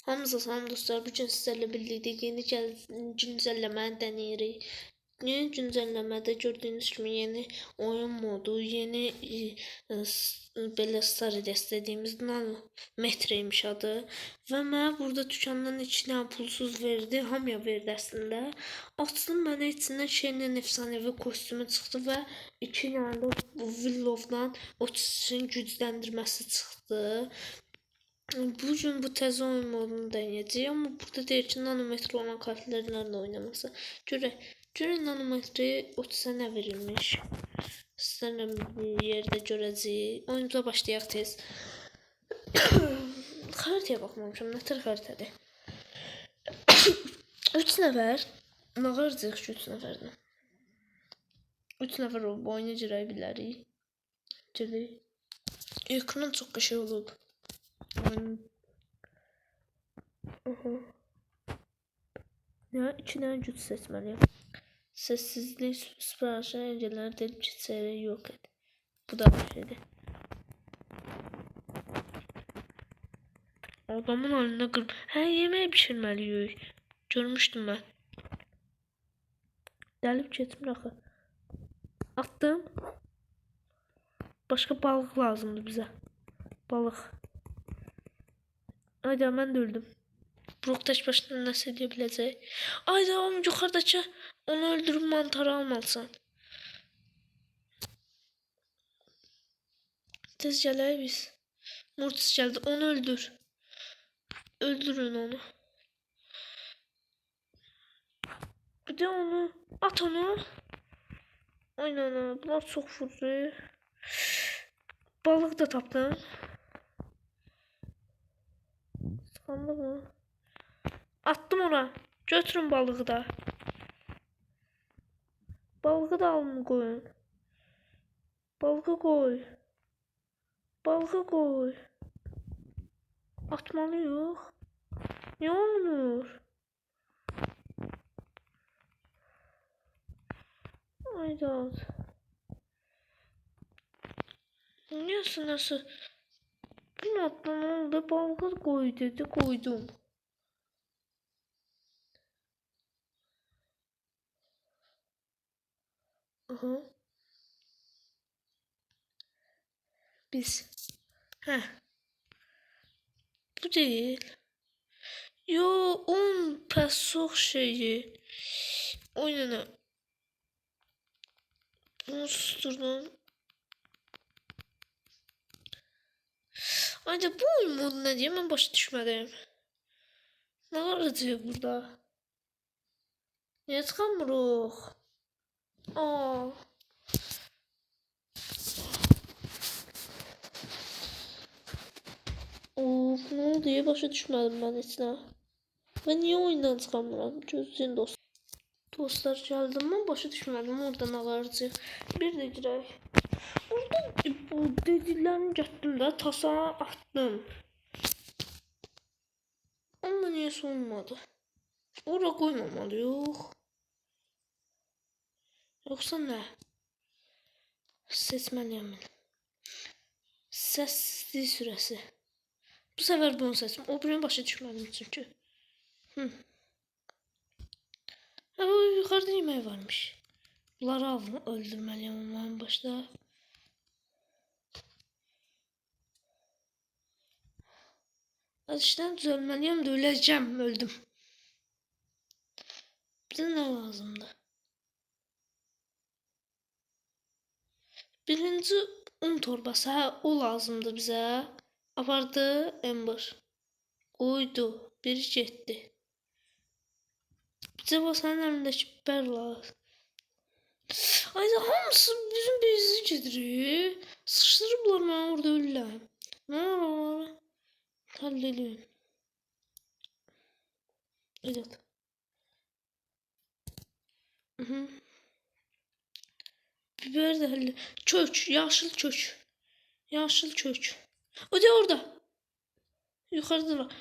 Hamınıza salam dostlar. Bugün sizlerle birlikte yeni güncelləməni deneyirik. Yeni güncelləmədə gördüyünüz kimi yeni oyun modu, yeni belə story istədiyimiz nanometreymiş adı. Və mənə burada dükandan 2 dənə pulsuz verdi. Hamıya verdi əslində. Açdım, mənə içindən şeyin efsanevi kostümü çıxdı və 2 dənə də Willov'dan Otis'in gücləndirməsi çıxdı. Bugün bu təzə oyun modunu deneyəcəyik, amma burada deyir ki, nanometri olan kartlarla oynaması. Görək nanometri 30'a nə verilmiş. Sizlərlə bir yerdə görəcəyik. Oyunumuza başlayaq tez. Xəritəyə baxmamışam, nətər xəritədir? 3 nəfər. Nə qaracaq ki 3 nəfərdən? 3 nəfər olub oyuna girə bilərik. Girək. Ekran çox qəşəng olub. Ya 2 dənə güc seçməliyəm. Sessizlik, siparişə, engellər, delip geçsəyərək yox et. Bu da bir şeydir. Adamın halına qırm. Hə, yemək pişirməliyik. Görmüşdüm mən. Delip geçmir axı. Attım. Başqa balıq lazımdır bizə. Balıq. Hayda, mən də öldüm. Brock tək başına nəsə edə biləcək. Hayda, oğlum yuxarıdakı onu öldürüb mantarı almalısan. Tez gələk biz. Mortis gəldi, onu öldür. Öldürün onu. Bir də onu. At onu. Aynen, bunlar çox vurdu. Balıq da tapdım. Sıxandı mı? Attım ona. Götürün balığı da. Balığı da alın koyun. Balığı koy. Balığı koy. Atmalı yok. Ne olmuyor? Hayda. Nasıl? Bir atlan oldu. Balığı koy dedi. Koydum. Aha. Biz. Heh. Bu değil. Yo, 10 pesok şeyi. Oynana. Onu susturdum. Ancaq bu oyun modu nə deyir? Mən başa düşmədim. Nə aracaq burada? Niyə çıxamırıq? Of, nə oldu? Başa düşmədim mən heç nə. Və niyə oyundan çıxamıram? Gözləyin dostlar gəldim. Mən başa düşmədim. Orada nə aracaq? Bir də girək. Orada bu dediklərini gətirdim də tasa atdım. Amma niyəsə olmadı. Ora qoymamalı, yox. Yoxsa nə? Seçməliyəm mən. Səssizlik sürəsi. Bu səfər bunu seçim. O birini başa düşmədim çünki. Yuxarıda yemək varmış. Bunları öldürməliyəm onların başda. İşdən düzəlməliyəm də öləcəm, öldüm. Bizə nə lazımdır? Birinci un torbası, hə, o lazımdır bizə. Apardı Ember. Qoydu, biri getdi. Bizə sənin əlindəki biber lazım. Ayda hamısı bizim bizi gedirir. Sıxışdırıblar mən orada ölürəm. Nə var? Həll edin. Evet. Biber de həll. Kök, yaşıl kök. Yaşıl kök. O da orada. Yuxarıda var.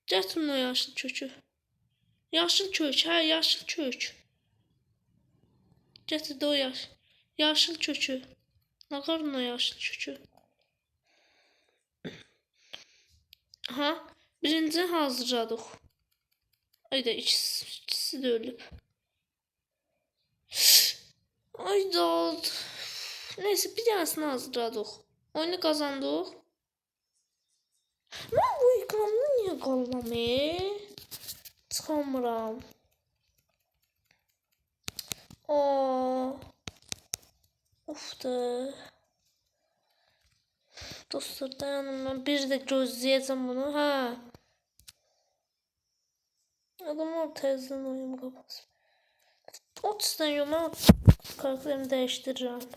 Gətirin o yaşıl kökü. Yaşıl kök, hə, yaşıl kök. Gətir də o yaşıl kökü. Nə qarın o yaşıl kökü? Aha, Birinci hazırladıq. Ayda ikisi de ölüb. Ayda. Neyse bir tanesini hazırladıq. Oyunu kazandıq. Mən bu ekranda niyə qalmam? Çıxamıram. Of da. Dostlar dayanın, mən bir də gözləyəcəm bunu. Hə. Adamlar təzdən oyun qapatsın. O tüstən yox, mən karakterimi dəyişdirirəm.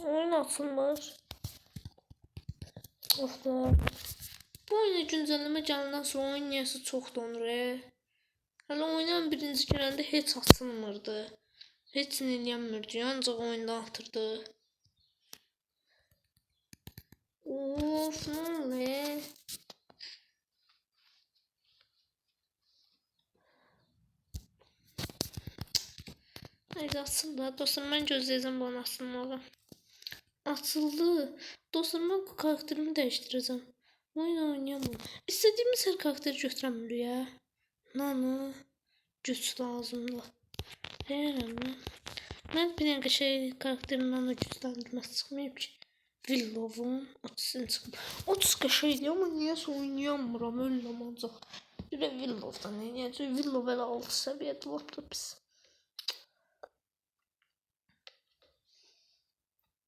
Oyun açılmır. Of da. Bu oyuna güncəlleme gələndən sonra oyun niyəsə çox donur. Hələ oyunun birinci girəndə heç açılmırdı. Heç nə eləyənmirdi, ancaq oyundan atırdı. Of, nə oluyor? Haydi açıldı. Dostlar, mən gözləyəcəm bunun açılmağı. Açıldı. Dostlar, mən karakterimi dəyişdirəcəm. Oyun oynayamam. İstədiyimiz hər karakteri götürəmirik ya. Nano. Güc lazımdır. Herhalde. Mən bir dənə şey karakterin nano gücləndirməsi çıxmayıb ki. Willov'un 30'unu çıxıb. 30 qəşəydi, amma niyəsə oynayamıram, ölürəm ancaq. Bir də Willow'dan eləyəcək. Willow elə 6 səviyyədə lap da pis.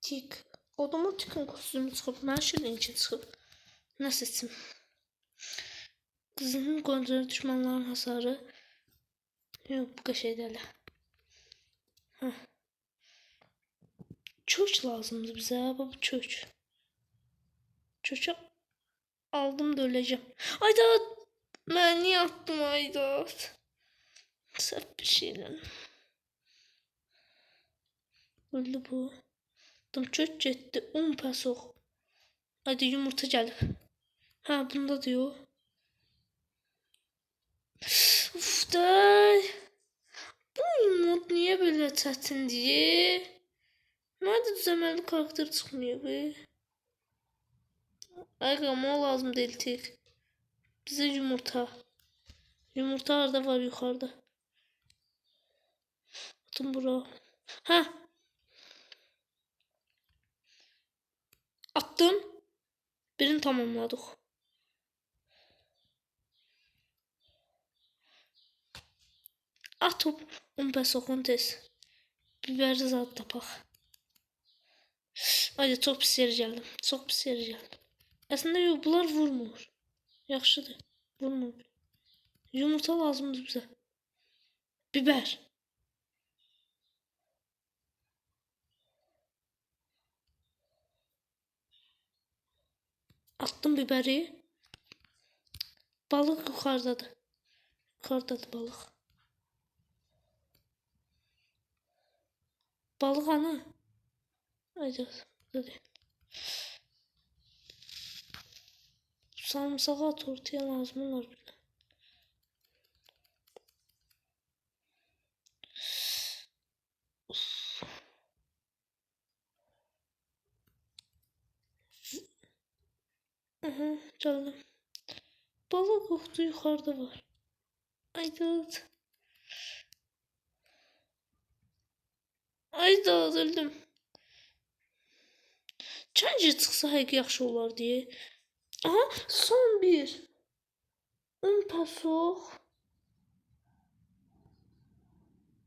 Tik. Odama Tik'in kostümü çıxıb. Mən şirin için çıxıb. Nə seçim? Qızının kontrolü düşmanların hasarı. Yox, bu qəşəy deyil. Kök lazımdır bizə. Bu kök. Kökü aldım da öləcəm. Ayda! Mən niyə attım ayda? Səhv bir şeylə. Öldü bu. Kök getdi. 10 peso. Hadi yumurta gəlib. Ha, bunda diyor. Uf da. Bu mod niye böyle çətin diye? Nerede düzəməli karakter çıxmıyor be? Ayqama lazım değil tek. Bize yumurta. Yumurta orada var yukarıda. Atın bura. Ha. Attım. Birini tamamladık. At top. 10 peso tez. Biberi zat tapaq. Ayda çox pis yer gəldim. Çox pis yer gəldim. Əslində yox, bunlar vurmur. Yaxşıdır. Vurmur. Yumurta lazımdır bizə. Biber. Attım biberi. Balık yukarıdadır. Yukarıdadır balık. Balık ana. Haydi. Hadi. Sarımsağı at ortaya lazım olur. Aha, geldim. Balık koktu yukarıda var. Haydi. Haydi öldüm. Çəncə çıxsa həqiqi yaxşı olar deyə. Aha, son bir. 10 peso.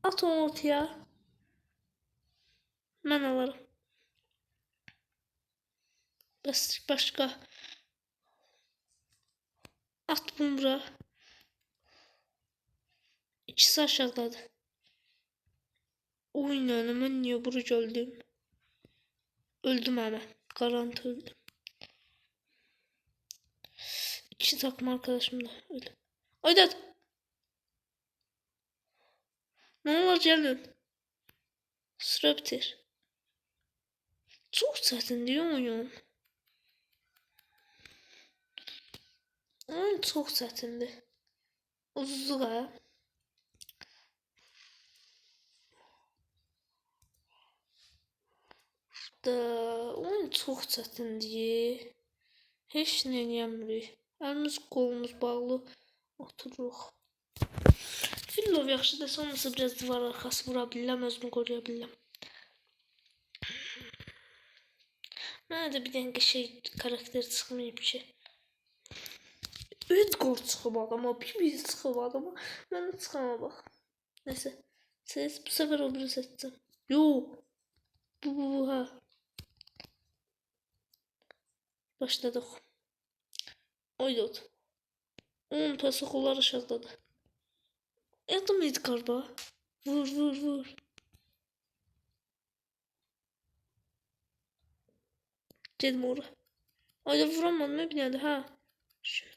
At onu ortaya. Mən alarım. Bəs başqa. At bunu bura. İkisi aşağıdadır. Oyun önümə niyə bura gəldim? Öldüm hemen. Garanti öldüm. İki takım arkadaşım da öldü. Aydat. Ne olur gelin. Sıra bitir. Çok çətin diyor oyun. Oyun çok çətindir. Uzluğa. Da oyun çox çətindir. Heç nə eləmirik. Əlimiz qolumuz bağlı otururuq. Fillov yaxşı da sonrası biraz divar arxası vura bilirəm, özümü qoruya bilirəm. Mənə də bir dənə şey karakter çıxmayıb ki. Edgar çıxıb adama, Bibi çıxıb adama. Mənə çıxana bax. Neyse. Bu sefer o biri seçeceğim. Yo. Bu ha. Başladık. Oydu. Onun pası kollar aşağıdadır. Adam Edgar ba. Vur. Dedim oraya. Ayda vuramadım bir tane ha. Şöyle.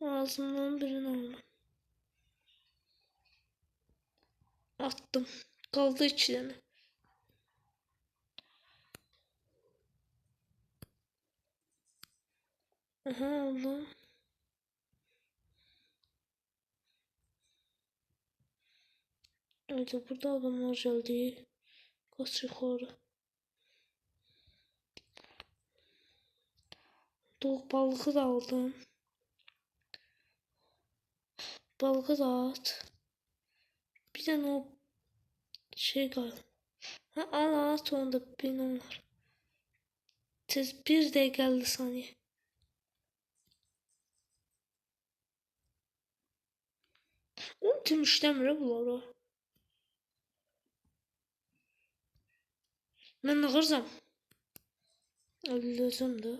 Ağzımdan birini aldım. Attım. Kaldı 2 tane. Aha aldım. Evet burada adamlar geldi. Kaç yukarı. Doğuk balığı da aldım. Balığı da at. Bir tane o şey kaldı. Ha al at onu da bin onlar. Tez bir de geldi saniye. Onu tüm işlemir bunlar. Ben ağırsam. Öldüreceğim de.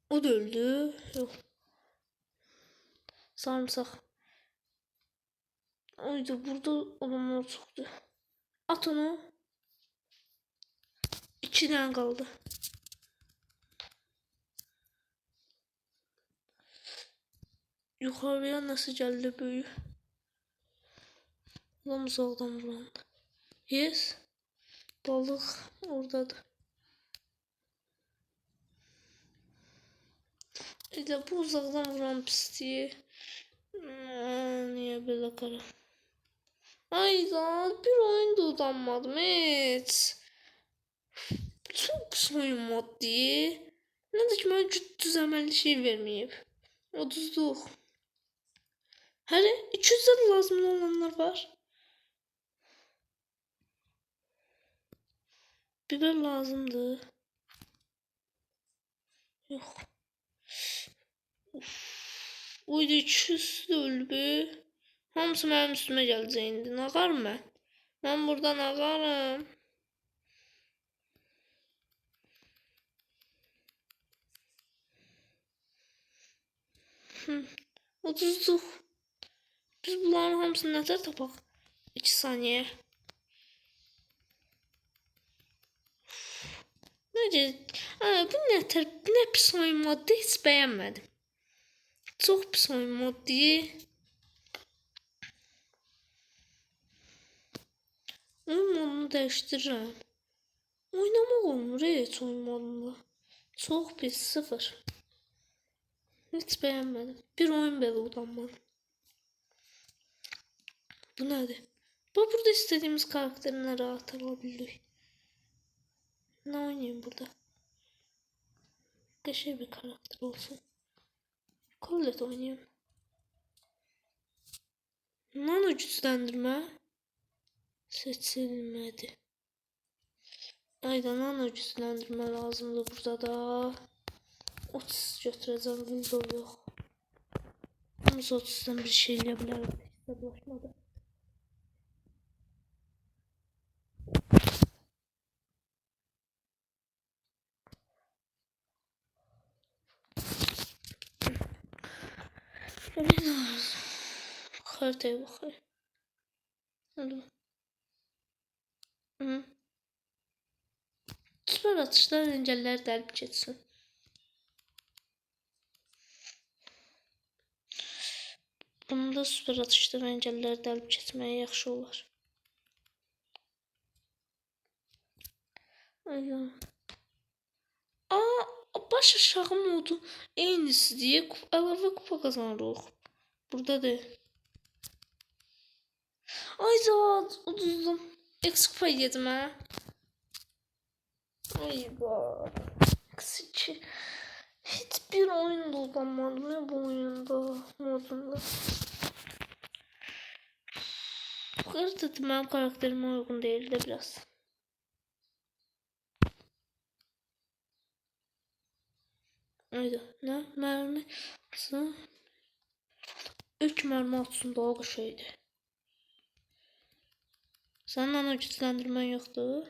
O da öldü. Yok. Sarımsak. Oydu burada adamlar çıktı. At onu. 2 tane kaldı. Yukarıya nasıl geldi büyü? Adam uzaktan vuran. Yes. Balık oradadır. İşte bu uzaktan vuran pisliği. Niye böyle kara? Ayda bir oyunda utanmadım hiç. Çok soyunmadı. Ne de ki bana düzenli şey vermeyip. 30'luk. Hele 200 de lazım olanlar var. Biber lazımdı. Yok. Uydu 200 de öldü. Hamısı mənim üstümə gələcək indi. Nağarım mən. Mən buradan ağarım. Uduzduk. Biz bunların hamısını nətər tapaq? 2 saniyə. Necə? Bu nətər? Nə pis oyun moddu heç bəyənmədim. Çox pis oyun moddu. Oyun modunu dəyişdirirəm. Oynamaq olmur heç oyun modunda. Çox pis, 0. Hiç beğenmedim. Bir oyun belə utanmadım. Bu nədir? Bak burada istediğimiz karakterine rahat alabilirik. Ne oynayayım burada? Qəşəng bir karakter olsun. Colette oynayayım. Nano gücləndirmə seçilmədi. Ayda nano gücləndirmə lazımdır burada da. 30 götürəcəm, Window yox. Hamısı 30'dan bir şey eləyə bilərəm. Hesablaşmadı. Haritaya bakayım. Hadi. Süper atışlar engelleri delip geçsin. Bunda süper atışlar engelleri delip geçmeye yaxşı olar. Aynen. Aa, baş aşağı modu aynısı diye əlavə kupa kazanırıq. Burada da. Ay zat uduzdum. X kupa yedim ha. Ay zat. X2. Hiçbir oyunda uzanmadım ya bu oyunda. Modunda. Harita benim karakterime uygun değil de biraz. Haydi. Ne? Mermi. 3 mermi atsın daha şeydi. Senden güçlendirmen yoktu.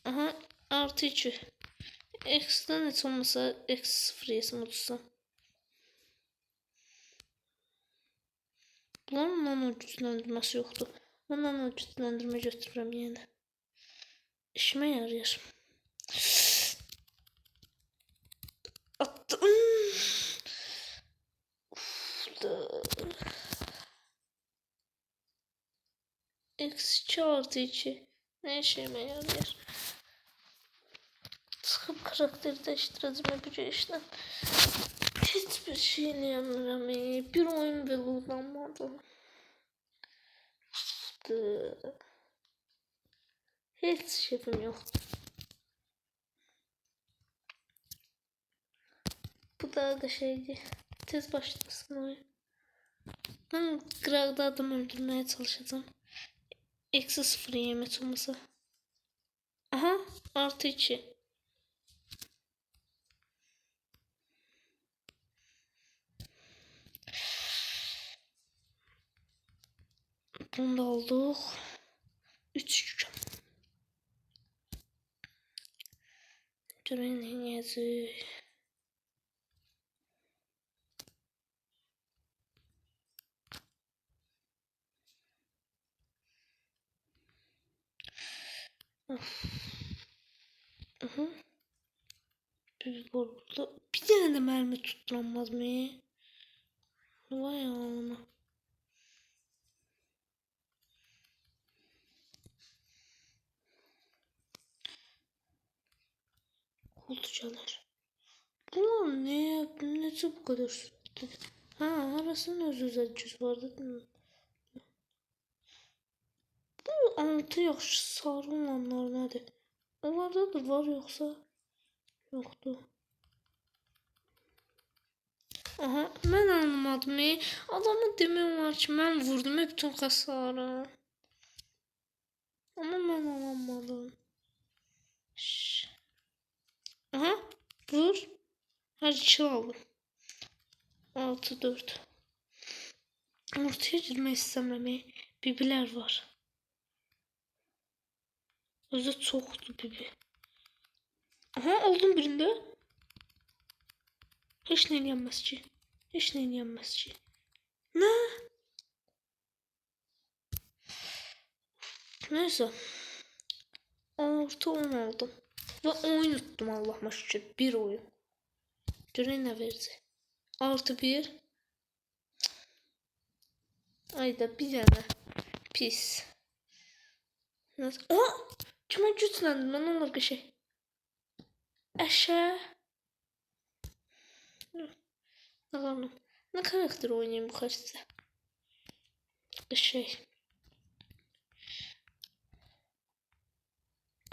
Aha artı 2. X'den hiç olmasa X0 yesim otursa. Bunların nano güçlendirmesi yoktu. Ben nano güçlendirme götürürüm yine. İşime yarayır. Attım. X2 artı 2. Ne işime yarayır? Sıkıp karakteri değiştireceğim bir işten. Hiçbir şey yapmıyorum. Bir oyun bile uzanmadım. Hiç şefim yoktu. Bu da şeydi. Tez başlasın oyun. Ben Grag'da adam öldürmeye çalışacağım. Eksi 0 yemet olmasa. Aha artı 2. Bunu da aldık. 3 Görenin yazı. Of. Aha. Bir burada. Bir tane de mermi tutturamaz mı? Vay anam. Koltucalar. Bunlar ne? Ne bu kadar sürdü? Ha arasında özel cüz vardı değil mi? Bu altı yaş sarı olanlar nedir? Onlarda da var yoksa yoktu. Aha ben anlamadım. Adamı demiyorlar ki ben vurdum hep bütün hasarı. Ama ben anlamadım. Şş. Aha vur. Hadi kill aldım. 6-4. Ortaya girmek istememeye. Bibiler var. Özü çoktu bibi. Aha oldum birinde. Hiç ne yenmez ki. Hiç ne yenmez ki. Ne? Neyse. Artı 10 aldım. Ve oyun tuttum Allah'ıma şükür. Bir oyun. Göre ne verdi? Artı 1. Ayda bir tane. Pis. Nasıl? Aa! Kime güçlendim ben onlar bir şey. Aşağı. Bakalım. Ne karakter oynayayım bu karşıda? Şey.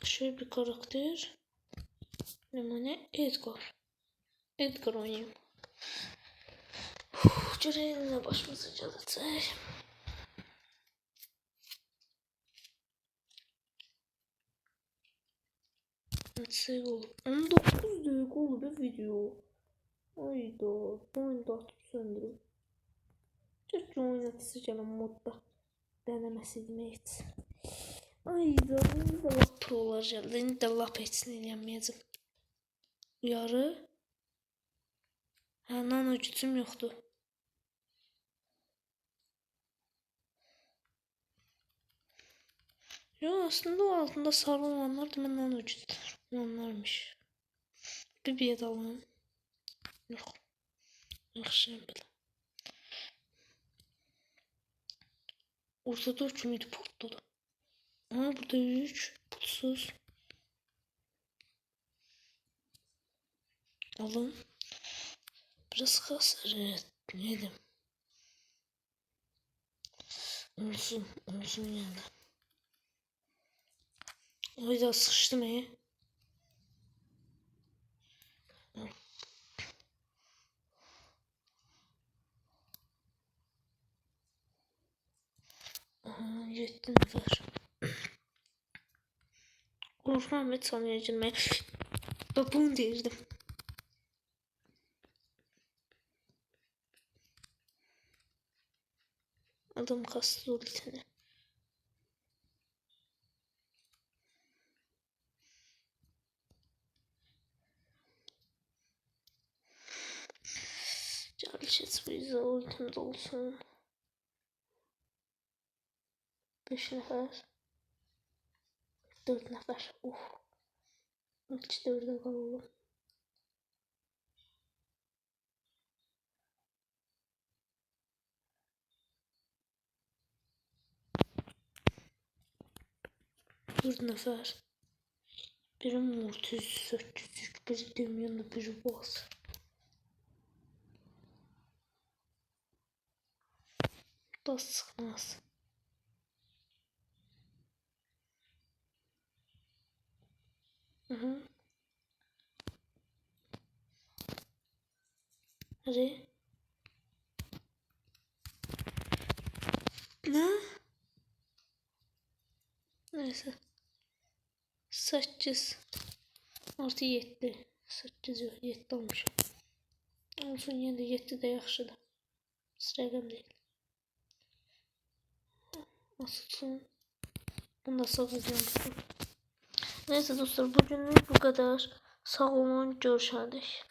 Şöyle bir karakter. Ne? Edgar. Edgar oynayayım. Göreyle başımıza çalışacak. Şey oldu. 19 dakika oldu bir video. Hayda. Oyunda atıp söndürüm. Keşke oynatısı gelen modda. Denemesiydim hiç. Ayda. Bunu da lap prolar geldi. İndi de lap etsin eləyəməyəcəm. Uyarı. Hə, nano gücüm yoxdur. Yo aslında o altında sarı olanlar da nano gücü olanlarmış. Bir biyet alalım. Yok. Yaxşıyım belə. Ortada 3 müydü portladı. Aha burada 3 putsuz. Alın. Biraz kasar. Evet. Yedim. Olsun yani. O yüzden sıkıştım iyi. Aha, 7 nefer. Korkmam et sanıyordum ben. Babam değildim. Adam kastı oldu bir tane. Çalışacağız bu yüzden ultimde olsun. 5 nefer. 4 nefer. Hiç 4'e kalalım. Bir nefer. Biri Mortis 800, biri Demian'da, biri Boss. Da sıkmaz. Hı. Hadi. Ne? Neyse. 8 artı 7. 8 yok 7 olmuş. Olsun yine de 7 de yaxşıdır. Rəqəm deyil. Nasılsın? Bunu da sağlayacağım. Neyse dostlar bugünlük bu kadar. Sağ olun, görüşərik.